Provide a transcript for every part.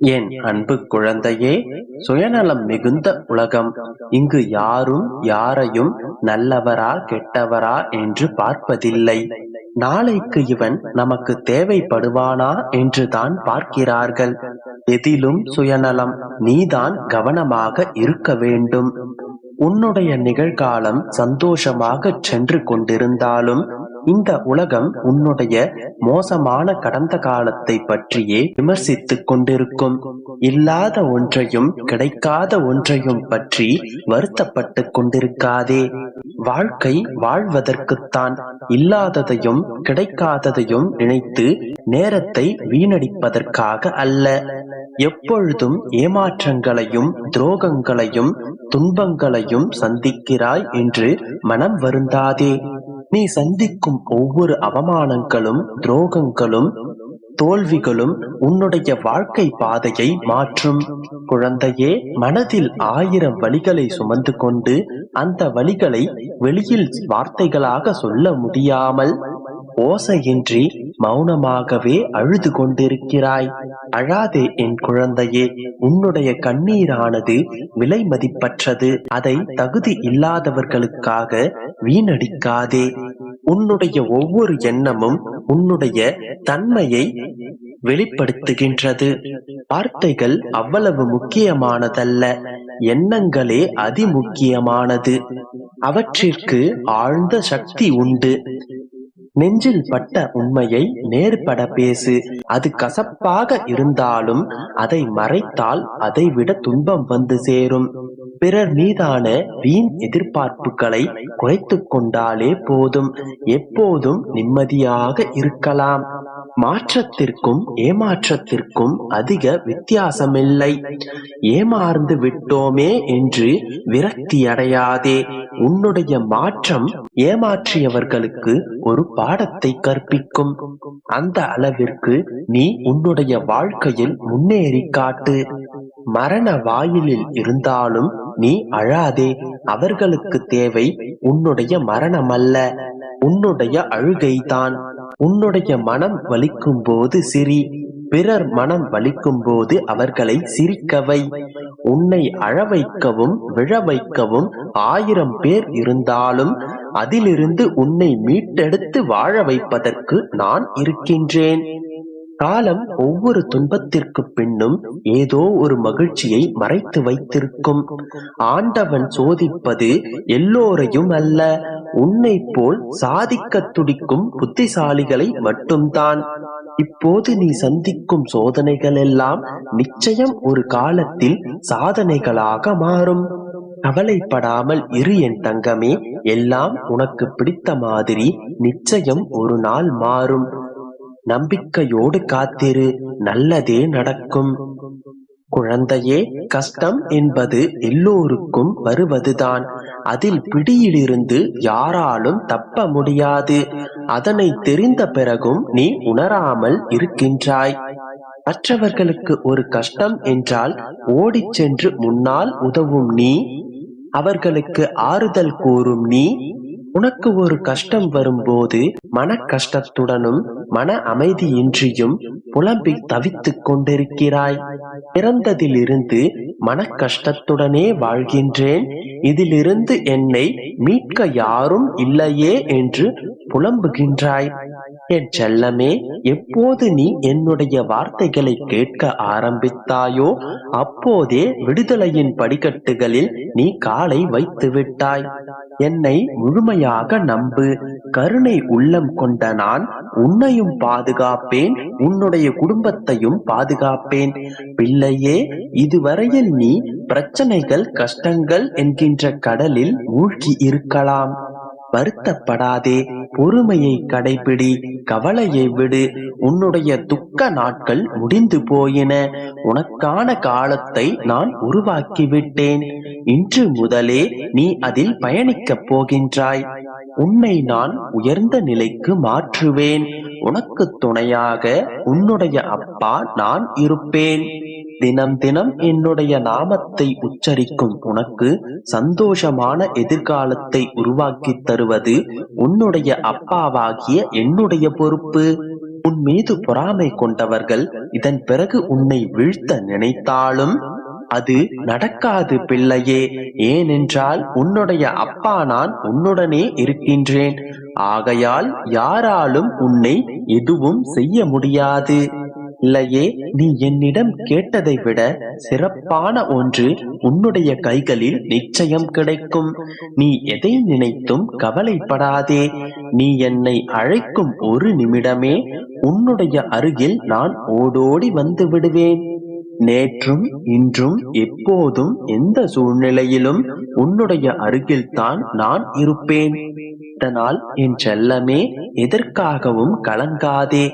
என் அன்பு குழந்தையே, சுயநலம் மிகுந்த உலகம். இங்கு யாரும் யாரையும் நல்லவரா கெட்டவரா என்று பார்ப்பதில்லை. நாளைக்கு இவன் நமக்கு தேவைப்படுவானா என்றுதான் பார்க்கிறார்கள். எதிலும் சுயநலம். நீதான் கவனமாக இருக்க வேண்டும். உன்னுடைய நிகழ்காலம் சந்தோஷமாக சென்று கொண்டிருந்தாலும் இந்த உலகம் உன்னுடைய மோசமான கடந்த காலத்தை பற்றியே விமர்சித்துக் கொண்டிருக்கும். இல்லாத ஒன்றையும் கிடைக்காத ஒன்றையும் பற்றி வருத்தப்பட்டு கொண்டிருக்காதே. வாழ்க்கை வாழ்வதற்குத்தான். இல்லாததையும் கிடைக்காததையும் நினைத்து நேரத்தை வீணடிப்பதற்காக அல்ல. எப்பொழுதும் ஏமாற்றங்களையும் துரோகங்களையும் துன்பங்களையும் சந்திக்கிறாய் என்று மனம் வருந்தாதே. நீ சந்திக்கும் ஒவ்வொரு அவமானங்களும் துரோகங்களும் தோல்விகளும் உன்னுடைய வாழ்க்கை பாதையை மாற்றும். குழந்தையே, மனதில் 1000 வலிகளை சுமந்து கொண்டு அந்த வலிகளை வெளியில் வார்த்தைகளாக சொல்ல முடியாமல் ஓசையின்றி மௌனமாகவே அழுது கொண்டிருக்கிறாய். அழாதே என் குழந்தையே. உன்னுடைய கண்ணீரானது விலை மதிப்பற்றது. அதை தகுதி இல்லாதவர்களுக்காக வீணடிக்காதே. உன்னுடைய ஒவ்வொரு எண்ணமும் உன்னுடைய தன்மையை வெளிப்படுத்துகின்றது. வார்த்தைகள் அவ்வளவு முக்கியமானதல்ல, எண்ணங்களே அதிமுக்கியமானது. அவற்றிற்கு ஆழ்ந்த சக்தி உண்டு. நெஞ்சில் பட்ட உண்மையை நேர்பட பேசு. அது கசப்பாக இருந்தாலும் அதை மறைத்தால் அதைவிட துன்பம் வந்து சேரும். பிறர் மீதான வீண் எதிர்பார்ப்புகளை குறைத்து கொண்டாலே போதும். எப்போதும் நிம்மதியாக இருக்கலாம். மாற்றத்திற்கும் ஏமாற்றத்திற்கும் அதிக வித்தியாசமில்லை. ஏமாந்து விட்டோமே என்று விரக்தி அடையாதே. உன்னுடைய மாற்றம் ஏமாற்றியவர்களுக்கு ஒரு பாடத்தை கற்பிக்கும். அந்த அளவிற்கு நீ உன்னுடைய வாழ்க்கையில் முன்னேறி காட்டு. மரண வாயிலில் இருந்தாலும் நீ அழாதே. அவர்களுக்கு தேவை உன்னுடைய மரணமல்ல, உன்னுடைய அழுகைதான். உன்னுடைய மனம் வலிக்கும் போது சிரி. பிறர் மனம் வலிக்கும் போது அவர்களை சிரிக்கவை. உன்னை அழ வைக்கவும் விழ வைக்கவும் 1000 பேர் இருந்தாலும் அதிலிருந்து உன்னை மீட்டெடுத்து வாழ வைப்பதற்கு நான் இருக்கின்றேன். காலம் ஒவ்வொரு துன்பத்திற்கு பின்னும் ஏதோ ஒரு மகிழ்ச்சியை மறைத்து வைத்திருக்கும். ஆண்டவன் சோதிப்பது எல்லோரையும் அல்ல, உன்னை போல் சாதிக்க துடிக்கும் புத்திசாலிகளை மட்டும்தான். இப்போது நீ சந்திக்கும் சோதனைகள் எல்லாம் நிச்சயம் ஒரு காலத்தில் சாதனைகளாக மாறும். கவலைப்படாமல் இரு என் தங்கமே. எல்லாம் உனக்கு பிடித்த மாதிரி நிச்சயம் ஒரு நாள் மாறும். நம்பிக்கையோடு காத்திரு, நல்லதே நடக்கும். குழந்தையே, கஷ்டம் என்பது எல்லோருக்கும் வருவதுதான். அதில் பிடியிலிருந்து யாராலும் தப்ப முடியாது. அதனை தெரிந்த பிறகும் நீ உணராமல் இருக்கின்றாய். மற்றவர்களுக்கு ஒரு கஷ்டம் என்றால் ஓடிச் சென்று முன்னால் உதவும் நீ, அவர்களுக்கு ஆறுதல் கூறும் நீ, உனக்கு ஒரு கஷ்டம் வரும்போது மன கஷ்டத்துடனும் மன அமைதியின்றியும் புலம்பி தவித்துக் கொண்டிருக்கிறாய். பிறந்ததிலிருந்து மன கஷ்டத்துடனே வாழ்கின்றேன், இதிலிருந்து என்னை மீட்க யாரும் இல்லையே என்று புலம்புகின்றாய். என் செல்லமே, எப்போது நீ என்னுடைய வார்த்தைகளை கேட்க ஆரம்பித்தாயோ அப்போதே விடுதலையின் படிக்கட்டுகளில் நீ காலை வைத்து விட்டாய். என்னை முழுமையாக நம்பு. கருணை உள்ளம் கொண்ட நான் உன்னையும் பாதுகாப்பேன், உன்னுடைய குடும்பத்தையும் பாதுகாப்பேன். பிள்ளையே, இதுவரையில் நீ பிரச்சனைகள் கஷ்டங்கள் என்கின்ற கடலில் மூழ்கி இருக்கலாம். வருத்தப்படாதே, பொறுமையை கடைபிடி, கவலையை விடு. உன்னுடைய துக்க நாட்கள் முடிந்து போயின. உனக்கான காலத்தை நான் உருவாக்கிவிட்டேன். இன்று முதலே நீ அதில் பயணிக்கப் போகின்றாய். உன்னை நான் உயர்ந்த நிலைக்கு மாற்றுவேன். உனக்கு துணையாக உன்னுடைய அப்பா நான் இருப்பேன். தினம் தினம் என்னுடைய நாமத்தை உச்சரிக்கும் உனக்கு சந்தோஷமான எதிர்காலத்தை உருவாக்கி தருவது உன்னுடைய அப்பாவாகிய என்னுடைய பொறுப்பு. உன் மீது பொறாமை கொண்டவர்கள் இதன் பிறகு உன்னை வீழ்த்த நினைத்தாலும் அது நடக்காது பிள்ளையே. ஏனென்றால் உன்னுடைய அப்பா நான் உன்னுடனே இருக்கின்றேன். ஆகையால் யாராலும் உன்னை எதுவும் செய்ய முடியாது. இல்லையே, நீ என்னிடம் கேட்டதை விட சிறப்பான ஒன்று உன்னுடைய கைகளில் நிச்சயம் கிடைக்கும். நீ எதை நினைத்தும் கவலைப்படாதே. நீ என்னை அழைக்கும் ஒரு நிமிடமே உன்னுடைய அருகில் நான் ஓடோடி வந்து விடுவேன். நேற்றும் இன்றும் எப்போதும் எந்த சூழ்நிலையிலும் உன்னுடைய அருகில்தான் நான் இருப்பேன். இதனால் என் செல்லமே, எதற்காகவும் கலங்காதே.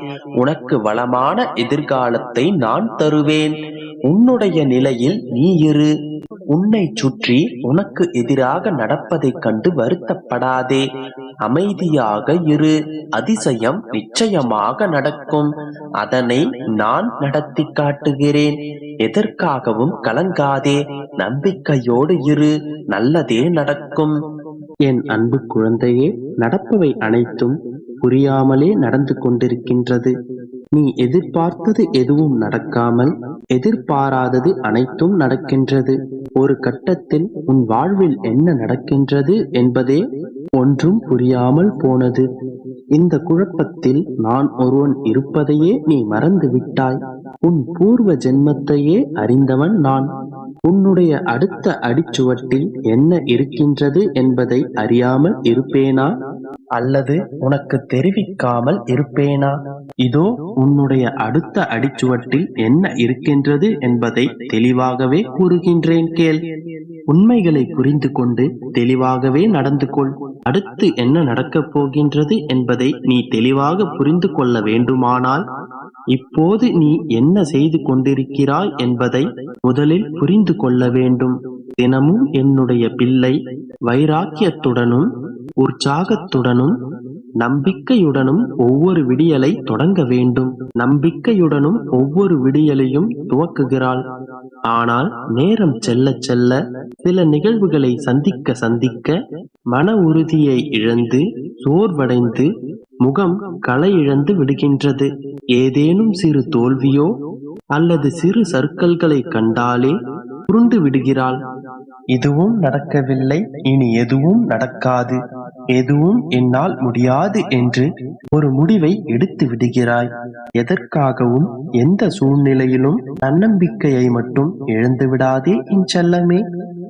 உனக்கு வளமான எதிர்காலத்தை நான் தருவேன். உன்னுடைய நிலையில் நீ இரு. உன்னை சுற்றி உனக்கு எதிராக நடப்பதைக் கண்டு வருத்தப்படாதே. அமைதியாக இரு. அதிசயம் நிச்சயமாக நடக்கும். அதனை நான் நடத்தி காட்டுகிறேன். எதற்காகவும் கலங்காதே. நம்பிக்கையோடு இரு. நல்லதே நடக்கும். என் அன்பு குழந்தையே, நடப்பவை அனைத்தும் புரியாமலே நடந்து கொண்டிருக்கின்றது. நீ எதிர்பார்த்தது எதுவும் நடக்காமல் எதிர்பாராதது அனைத்தும் நடக்கின்றது. ஒரு கட்டத்தில் உன் வாழ்வில் என்ன நடக்கின்றது என்பதே ஒன்றும் புரியாமல் போனது. இந்த குழப்பத்தில் நான் ஒருவன் இருப்பதையே நீ மறந்து விட்டாய். உன் பூர்வ ஜென்மத்தையே அறிந்தவன் நான். உன்னுடைய அடுத்த அடிச்சுவட்டில் என்ன இருக்கின்றது என்பதை அறியாமல் இருப்பேனா, அல்லது உனக்கு தெரிவிக்காமல் இருப்பேனா? இதோ உன்னுடைய அடுத்த அடிச்சுவட்டில் என்ன இருக்கின்றது என்பதை தெளிவாகவே கூறுகின்றேன், கேள். உண்மைகளை புரிந்து கொண்டு தெளிவாகவே நடந்து கொள். அடுத்து என்ன நடக்கப் போகின்றது என்பதை நீ தெளிவாக புரிந்து கொள்ள வேண்டுமானால் இப்போது நீ என்ன செய்து கொண்டிருக்கிறாய் என்பதை முதலில் புரிந்து கொள்ள வேண்டும். தினமும் என்னுடைய பிள்ளை வைராக்கியத்துடனும் உற்சாகத்துடனும் நம்பிக்கையுடனும் ஒவ்வொரு விடியலை தொடங்க வேண்டும். நம்பிக்கையுடனும் ஒவ்வொரு விடியலையும் துவக்குகிறாள். ஆனால் நேரம் செல்ல செல்ல சில நிகழ்வுகளை சந்திக்க சந்திக்க மன உறுதியை இழந்து சோர்வடைந்து முகம் களையிழந்து விடுகின்றது. ஏதேனும் சிறு தோல்வியோ அல்லது சிறு சறுக்கல்களை கண்டாலே புரிந்து விடுகிறாள். இதுவும் நடக்கவில்லை, இனி எதுவும் நடக்காது, எதுவும் என்னால் முடியாது என்று ஒரு முடிவை எடுத்து விடுகிறாய். எதற்காகவும் எந்த சூழ்நிலையிலும் தன்னம்பிக்கையை மட்டும் இழந்து விடாதே என் செல்லமே.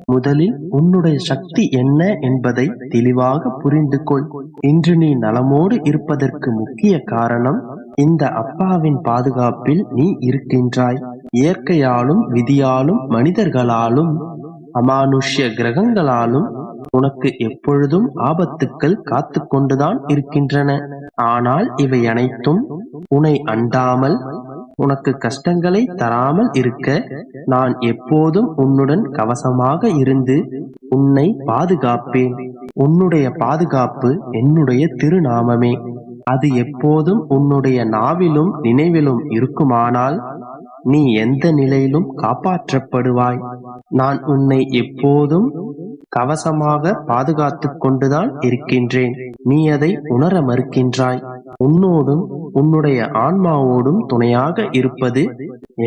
முதலில் உன்னுடைய சக்தி என்ன என்பதை தெளிவாக புரிந்து கொள். இன்று நீ நலமோடு இருப்பதற்கு முக்கிய காரணம் இந்த அப்பாவின் பாதுகாப்பில் நீ இருக்கின்றாய். இயற்கையாலும் விதியாலும் மனிதர்களாலும் அமானுஷ்ய கிரகங்களாலும் உனக்கு எப்பொழுதும் ஆபத்துக்கள் காத்து கொண்டுதான் இருக்கின்றன. ஆனால் இவை அனைத்தும் உன்னை அண்டாமல் உனக்கு கஷ்டங்களை தராமல் இருக்க நான் எப்போதும் உன்னுடன் கவசமாக இருந்து உன்னை பாதுகாப்பேன். உன்னுடைய பாதுகாப்பு என்னுடைய திருநாமமே. அது எப்போதும் உன்னுடைய நாவிலும் நினைவிலும் இருக்குமானால் நீ எந்த நிலையிலும் காப்பாற்றப்படுவாய். நான் உன்னை எப்போதும் கவசமாக பாதுகாத்துக் கொண்டுதான் இருக்கின்றேன். நீ அதை உணர மறுக்கின்றாய். உன்னோடும் உன்னுடைய ஆன்மாவோடும் துணையாக இருப்பது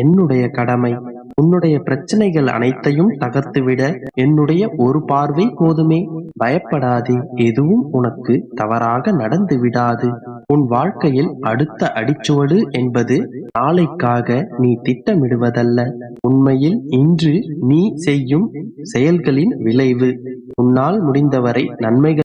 என்னுடைய கடமை. உன்னுடைய பிரச்சனைகள் அனைத்தையும் தகர்த்துவிட என்னுடைய ஒரு பார்வை போதுமே. பயப்படாதே, எதுவும் உனக்கு தவறாக நடந்து விடாது. உன் வாழ்க்கையில் அடுத்த அடிச்சுவடு என்பது நாளைக்காக நீ திட்டமிடுவதல்ல. உண்மையில் இன்று நீ செய்யும் செயல்களின் விளைவு. உன்னால் முடிந்தவரை நன்மைகள்